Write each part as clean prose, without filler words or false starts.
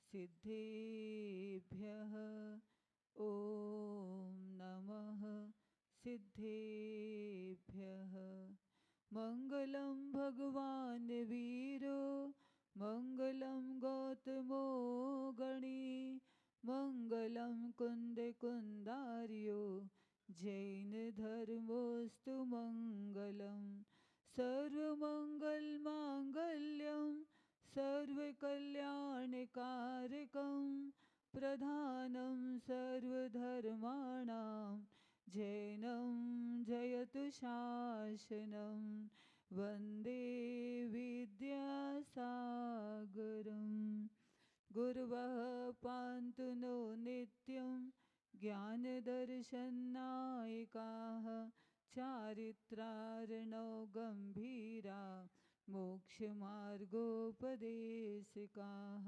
सिद्धेभ्यः ॐ नमः सिद्धेभ्यः। मङ्गलं भगवान् वीरो मङ्गलं गौतमो गणी मङ्गलं कुन्दकुन्दार्यो जैनधर्मोऽस्तु मङ्गलं सर्वमङ्गलमाङ्गल्यं सर्वकल्याणकारकं प्रधानं सर्वधर्माणां जैनं जयतु शासनं वन्दे विद्यासागरं। गुरवः पान्तु नो नित्यं ज्ञानदर्शननायकाः चारित्रार्णो गम्भीरा मोक्षमार्गोपदेशकाः।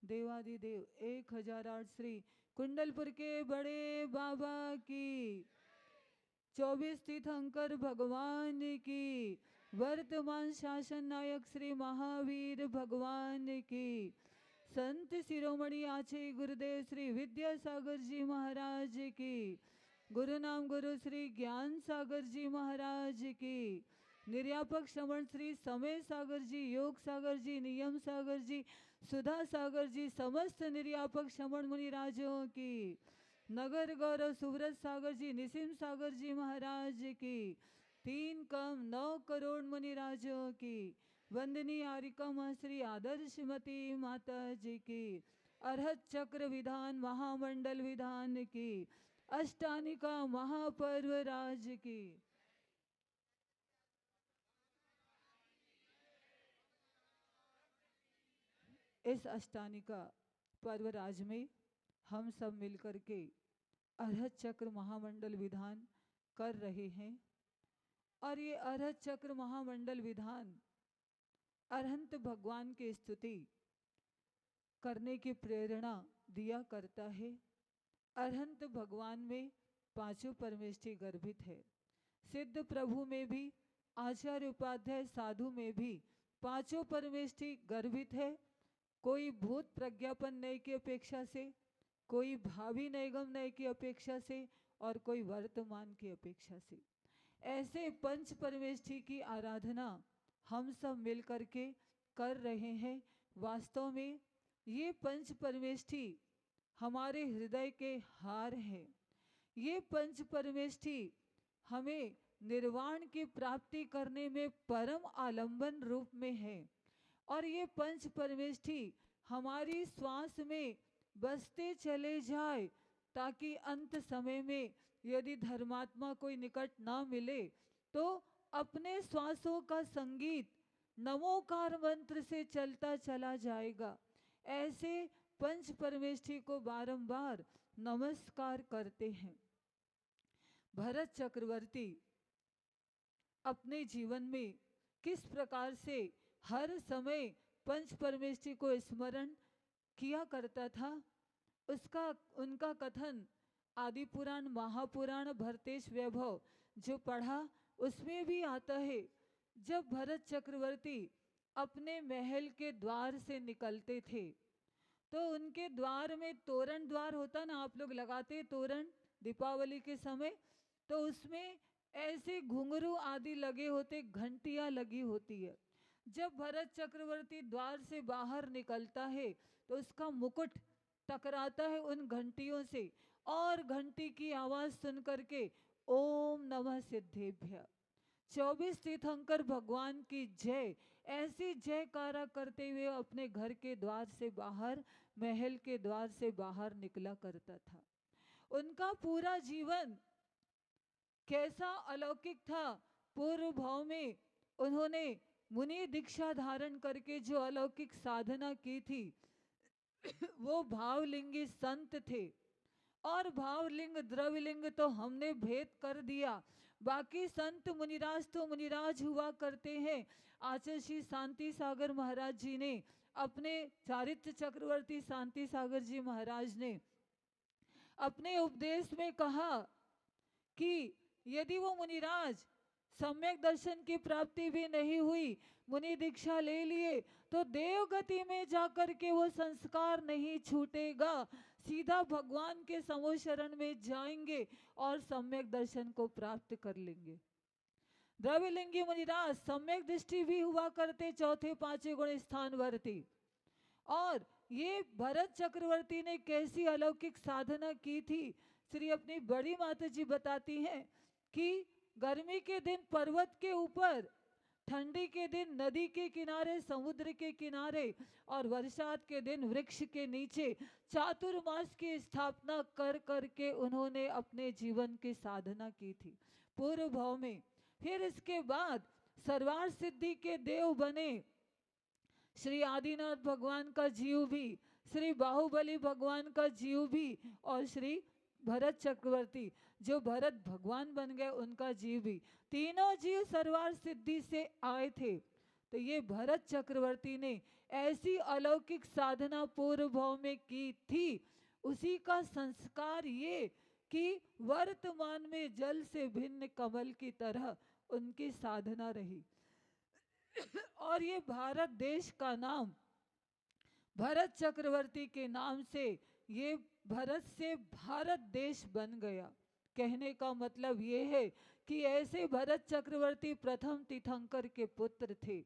देवादिदेव 1008 श्री कुंडलपुर के बड़े बाबा की 24 तीर्थंकर भगवान की वर्तमान शासन नायक श्री महावीर भगवान की संत शिरोमणि आचार्य गुरुदेव श्री विद्यासागर जी महाराज की गुरु नाम गुरु श्री ज्ञान सागर जी महाराज की निर्यापक श्रवण श्री समय सागर जी योग सागर जी नियम सागर जी सुधा सागर जी समस्त निर्यापक श्रवण मुनि राजों की नगर गौरव सुव्रत सागर जी निसिम सागर जी महाराज की 3 कम 9 करोड़ मुनि राजों की वंदनीय आरिका श्री आदर्शमती माता जी की अरहत चक्र विधान महामंडल विधान की अष्टानिका महापर्व राज की। इस अष्टानिका पर्व राज में हम सब मिलकर के अरहत चक्र महामंडल विधान कर रहे हैं और ये अरहत चक्र महामंडल विधान अरहंत भगवान की स्तुति करने की प्रेरणा दिया करता है। अरहंत भगवान में पांचों परमेष्ठी गर्भित है। सिद्ध प्रभु में भी आचार्य उपाध्याय साधु में भी पांचों परमेष्ठी गर्भित है। कोई भूत प्रज्ञापन नय की अपेक्षा से, कोई भावी नैगम नय की अपेक्षा से और कोई वर्तमान की अपेक्षा से ऐसे पंच परमेष्ठी की आराधना हम सब मिल करके कर रहे हैं। वास्तव में ये पंच परमेष्ठी हमारे हृदय के हार हैं। ये पंच परमेष्ठी हमें निर्वाण की प्राप्ति करने में परम आलंबन रूप में है और ये पंच परमेष्ठी हमारी श्वास में बसते चले जाए ताकि अंत समय में यदि धर्मात्मा कोई निकट ना मिले तो अपने श्वासों का संगीत नमोकार मंत्र से चलता चला जाएगा। ऐसे पंच परमेष्ठी को बारंबार नमस्कार करते हैं। भरत चक्रवर्ती अपने जीवन में किस प्रकार से हर समय पंच परमेष्ठी को स्मरण किया करता था, उसका उनका कथन आदि पुराण महापुराण भरतेश वैभव जो पढ़ा उसमें भी आता है। जब भरत चक्रवर्ती अपने महल के द्वार से निकलते थे तो उनके द्वार में तोरण द्वार होता ना, आप लोग लगाते तोरण दीपावली के समय, तो उसमें ऐसे घुंघरू आदि लगे होते, घंटियां लगी होती है। जब भरत चक्रवर्ती द्वार से बाहर निकलता है तो उसका मुकुट टकराता है उन घंटियों से और घंटी की आवाज सुन करके ओम नमः सिद्धेभ्य 24 तीर्थंकर भगवान की जय, ऐसी जयकारा करते हुए अपने घर के द्वार से बाहर, महल के द्वार से बाहर निकला करता था। उनका पूरा जीवन कैसा अलौकिक था। पूर्व भाव में उन्होंने मुनि दीक्षा धारण करके जो अलौकिक साधना की थी वो भावलिंगी संत थे और भावलिंग द्रव्यलिंग तो हमने भेद कर दिया। बाकी संत मुनिराज तो मुनिराज हुआ करते हैं। आचार्य श्री शांति सागर महाराज जी ने अपने चारित्र चक्रवर्ती शांति सागर जी महाराज ने अपने उपदेश में कहा कि यदि वो मुनिराज सम्यक दर्शन की प्राप्ति भी नहीं हुई, मुनि दीक्षा ले लिए तो देवगति में जाकर के वो संस्कार नहीं छूटेगा, सीधा भगवान के समो शरण में जाएंगे और सम्यक दर्शन को प्राप्त कर लेंगे। द्रविलिंगी मुनिराज सम्यक दृष्टि भी हुआ करते, चौथे पांचवें गुण स्थानवर्ती। और ये भरत चक्रवर्ती ने कैसी अलौकिक साधना की थी, श्री अपनी बड़ी माता जी बताती हैं कि गर्मी के दिन पर्वत के ऊपर, ठंडी के दिन नदी के किनारे, समुद्र के किनारे, और वर्षात के दिन वृक्ष के नीचे चातुर्मास की स्थापना कर करके उन्होंने अपने जीवन की साधना की थी पूर्व भाव में। फिर इसके बाद सर्वार सिद्धि के देव बने श्री आदिनाथ भगवान का जीव भी, श्री बाहुबली भगवान का जीव भी, और श्री भरत चक्रवर्ती जो भरत भगवान बन गए उनका जीव भी, तीनों जीव सर्वार सिद्धि से आए थे। तो ये भरत चक्रवर्ती ने ऐसी अलौकिक साधना पूर्व भाव में की थी, उसी का संस्कार ये कि वर्तमान में जल से भिन्न कमल की तरह उनकी साधना रही। और ये भारत देश का नाम भरत चक्रवर्ती के नाम से, ये भरत से भारत देश बन गया। कहने का मतलब ये है कि ऐसे भरत चक्रवर्ती प्रथम तीर्थंकर के पुत्र थे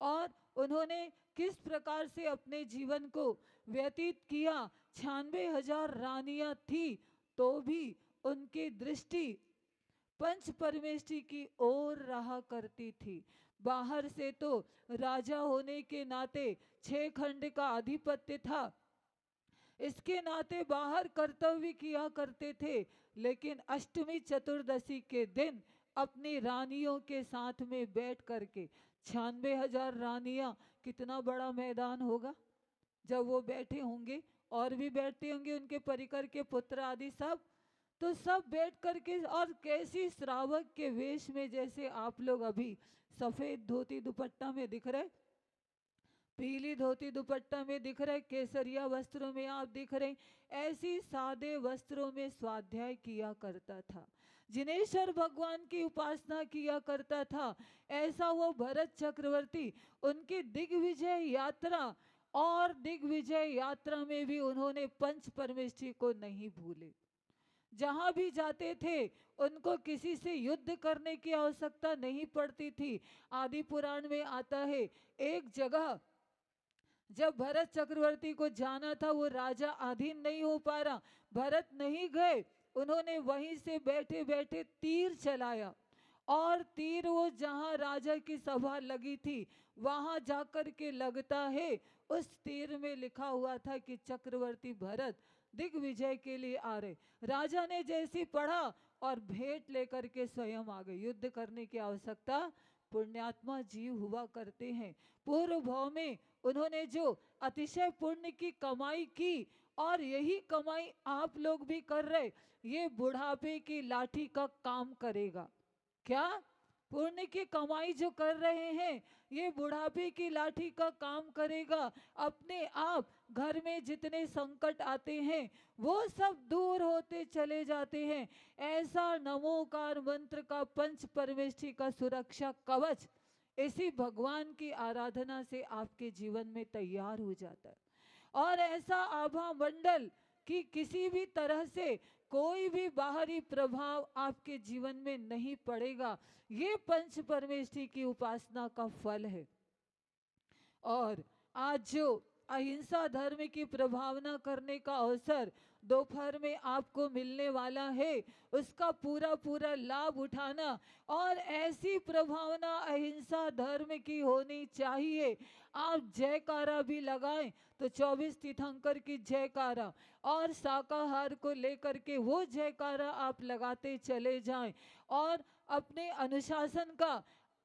और उन्होंने किस प्रकार से अपने जीवन को व्यतीत किया। 96,000 रानियां थी तो भी उनकी दृष्टि पंच परमेष्टि की ओर रहा करती थी। बाहर से तो राजा होने के नाते 6 खंड का आधिपत्य था, इसके नाते बाहर कर्तव्य किया करते थे, लेकिन अष्टमी चतुर्दशी के दिन अपनी रानियों के साथ में बैठ करके, 96,000 रानियां, कितना बड़ा मैदान होगा जब वो बैठे होंगे, और भी बैठते होंगे उनके परिकर के पुत्र आदि सब, तो सब बैठ करके, और कैसी श्रावक के वेश में, जैसे आप लोग अभी सफेद धोती दुपट्टा में दिख रहे, पीली धोती दुपट्टा में दिख रहे, केसरिया वस्त्रों में आप दिख रहे, ऐसी सादे वस्त्रों में स्वाध्याय किया करता था, जिनेश्वर भगवान की उपासना किया करता था। ऐसा वो भरत चक्रवर्ती, उनकी दिग्विजय यात्रा, और दिग्विजय यात्रा में भी उन्होंने पंच परमेष्टि को नहीं भूले। जहां भी जाते थे उनको किसी से युद्ध करने की आवश्यकता नहीं पड़ती थी। आदि पुराण में आता है, एक जगह जब भरत चक्रवर्ती को जाना था, वो राजा अधीन नहीं हो पा रहा, भरत नहीं गए, उन्होंने वहीं से बैठे बैठे तीर चलाया, और तीर वो जहां राजा की सभा लगी थी वहां जाकर के लगता है, उस तीर में लिखा हुआ था कि चक्रवर्ती भरत दिग्विजय के लिए आ रहे। राजा ने जैसी पढ़ा और भेंट लेकर के स्वयं आ गए। युद्ध करने की आवश्यकता पुण्यात्मा जीव हुआ करते हैं। पूर्व भाव में उन्होंने जो अतिशय पुण्य की कमाई की, और यही कमाई आप लोग भी कर रहे, ये बुढ़ापे की लाठी का काम करेगा। क्या पुण्य की कमाई जो कर रहे हैं, ये बुढ़ापे की लाठी का काम करेगा। अपने आप घर में जितने संकट आते हैं वो सब दूर होते चले जाते हैं। ऐसा नमोकार मंत्र का पंच परमेष्टि का सुरक्षा कवच इसी भगवान की आराधना से आपके जीवन में तैयार हो जाता है। और ऐसा आभा मंडल कि किसी भी तरह से कोई भी बाहरी प्रभाव आपके जीवन में नहीं पड़ेगा। ये पंच परमेष्टि की उपासना का फल है। और आज जो अहिंसा धर्म की प्रभावना करने का अवसर दोपहर में आपको मिलने वाला है, उसका पूरा पूरा लाभ उठाना, और ऐसी प्रभावना अहिंसा धर्म की होनी चाहिए। आप जयकारा भी लगाएं तो 24 तीर्थंकर की जयकारा, और शाकाहार को लेकर के वो जयकारा आप लगाते चले जाएं। और अपने अनुशासन का,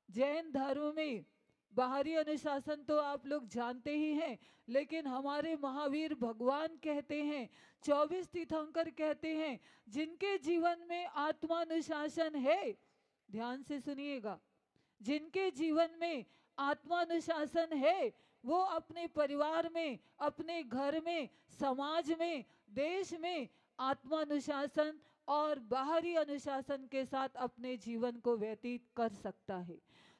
जैन धर्म में बाहरी अनुशासन तो आप लोग जानते ही हैं, लेकिन हमारे महावीर भगवान कहते हैं, 24 तीर्थंकर कहते हैं, जिनके जीवन में आत्मानुशासन है, ध्यान से सुनिएगा, जिनके जीवन में आत्मानुशासन है, वो अपने परिवार में, अपने घर में, समाज में, देश में आत्मानुशासन और बाहरी अनुशासन के साथ अपने जीवन को व्यतीत कर सकता है।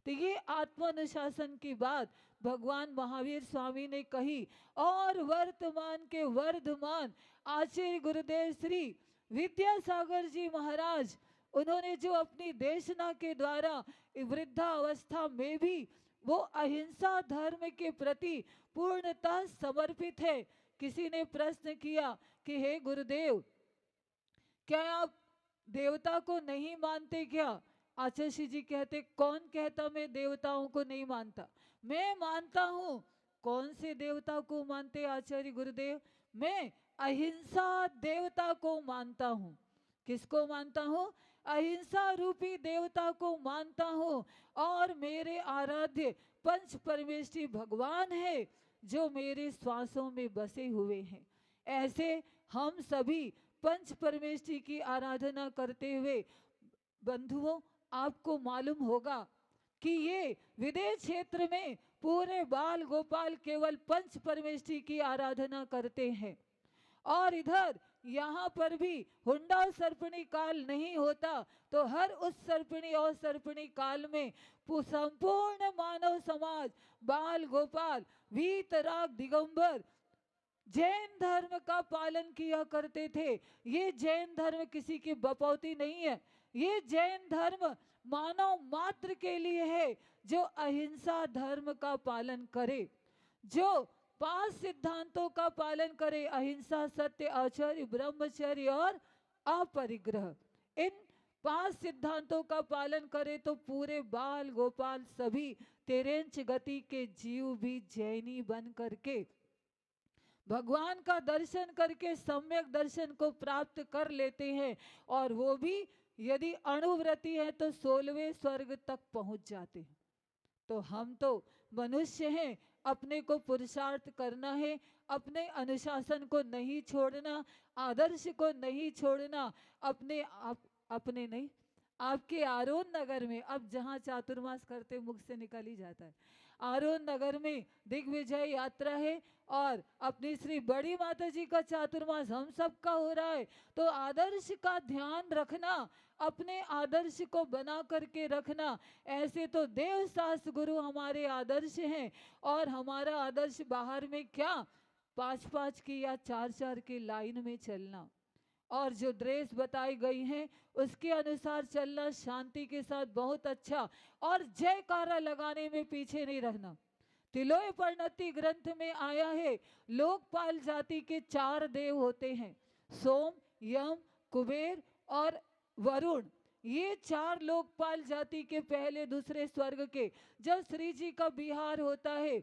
तो ये आत्म अनुशासन की बात भगवान महावीर स्वामी ने कही। और वर्तमान के वर्धमान आचार्य गुरुदेव श्री विद्यासागर जी महाराज, उन्होंने जो अपनी देशना के द्वारा वृद्धावस्था में भी वो अहिंसा धर्म के प्रति पूर्णतः समर्पित है। किसी ने प्रश्न किया कि हे गुरुदेव, क्या आप देवता को नहीं मानते क्या? आचार्य जी कहते, कौन कहता मैं देवताओं को नहीं मानता? मैं मानता हूँ। कौन से देवता को मानते आचार्य गुरुदेव? मैं अहिंसा देवता को मानता हूँ। किसको मानता हूँ? अहिंसा रूपी देवता को मानता हूँ। और मेरे आराध्य पंच परमेष्ठी भगवान है जो मेरे श्वासों में बसे हुए हैं। ऐसे हम सभी पंच परमेष्ठी की आराधना करते हुए बंधुओं, आपको मालूम होगा कि ये विदेश क्षेत्र में पूरे बाल गोपाल केवल पंच परमेष्ठी की आराधना करते हैं। और इधर यहाँ पर भी हुंडा सर्पणी काल नहीं होता तो हर उस सर्पणी और सर्पणी काल में संपूर्ण मानव समाज बाल गोपाल वीतराग दिगंबर जैन धर्म का पालन किया करते थे। ये जैन धर्म किसी की बपौती नहीं है। ये जैन धर्म मानव मात्र के लिए है जो अहिंसा धर्म का पालन करे, जो 5 सिद्धांतों का पालन करे, अहिंसा सत्य आचर्य ब्रह्मचर्य और अपरिग्रह। इन 5 सिद्धांतों का पालन करे तो पूरे बाल गोपाल सभी तेरेंच गति के जीव भी जैनी बन करके भगवान का दर्शन करके सम्यक दर्शन को प्राप्त कर लेते हैं। और वो भी यदि अणुव्रती है तो 16वें स्वर्ग तक पहुंच जाते हैं। तो हम तो मनुष्य हैं, अपने को पुरुषार्थ करना है, अपने अनुशासन को नहीं छोड़ना, आदर्श को नहीं छोड़ना। अपने नहीं, आपके आरोन नगर में अब जहाँ चातुर्मास करते मुख से निकल ही जाता है। आरोन नगर में दिग्विजय यात्रा है और अपनी श्री बड़ी माता जी का चातुर्मास हम सबका हो रहा है। तो आदर्श का ध्यान रखना, अपने आदर्श को बना करके रखना। ऐसे तो देव शास्त्र गुरु हमारे आदर्श हैं और हमारा आदर्श बाहर में क्या 5-5 की या 4-4 की लाइन में चलना और जो ड्रेस बताई गई हैं उसके अनुसार चलना, शांति के साथ बहुत अच्छा, और जयकारा लगाने में पीछे नहीं रहना। तिलोय परिणति ग्रंथ में आया है, लोकपाल जाति के 4 देव होते हैं, सोम, यम, कुबेर और वरुण। ये 4 लोकपाल जाति के पहले दूसरे स्वर्ग के जब श्री जी का विहार होता है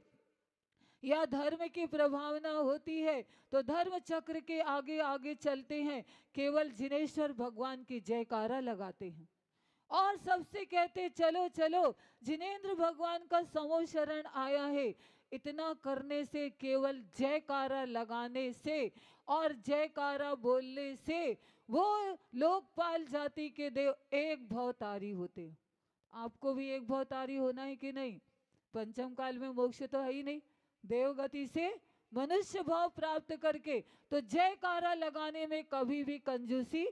या धर्म की प्रभावना होती है तो धर्म चक्र के आगे आगे चलते हैं, केवल जिनेश्वर भगवान की जयकारा लगाते हैं और सबसे कहते चलो चलो जिनेंद्र भगवान का समो शरण आया है। इतना करने से, केवल जयकारा लगाने से और जयकारा बोलने से वो लोकपाल जाति के देव एक भवतारी होते हैं। आपको भी एक भवतारी होना है कि नहीं? पंचम काल में मोक्ष तो है ही नहीं, देवगति से मनुष्य भाव प्राप्त करके तो जयकारा लगाने में कभी भी कंजूसी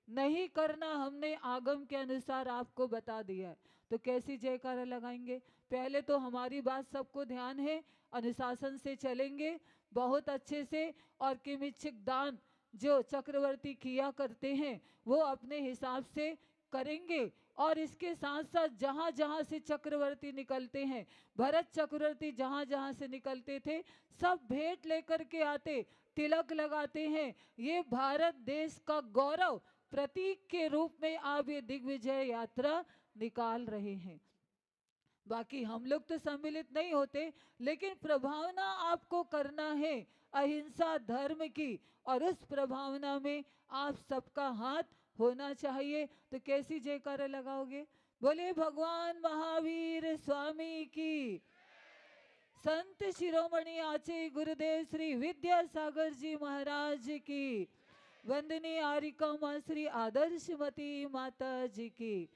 नहीं करना। हमने आगम के अनुसार आपको बता दिया है। तो कैसी जयकारा लगाएंगे? पहले तो हमारी बात सबको ध्यान है, अनुशासन से चलेंगे बहुत अच्छे से और किमिच्छिक दान जो चक्रवर्ती किया करते हैं वो अपने हिसाब से करेंगे। और इसके साथ साथ जहाँ जहाँ से चक्रवर्ती निकलते हैं, भरत चक्रवर्ती जहाँ जहाँ से निकलते थे सब भेंट लेकर के आते, तिलक लगाते हैं। ये भारत देश का गौरव प्रतीक के रूप में आप ये दिग्विजय यात्रा निकाल रहे हैं। बाकी हम लोग तो सम्मिलित नहीं होते, लेकिन प्रभावना आपको करना है अहिंसा धर्म की, और उस प्रभावना में आप सबका हाथ होना चाहिए। तो कैसी जयकारा लगाओगे? बोले भगवान महावीर स्वामी की, संत शिरोमणि आचार्य गुरुदेव श्री विद्यासागर जी महाराज की, वंदनीय आर्यका मां श्री आदर्शमती माता जी की।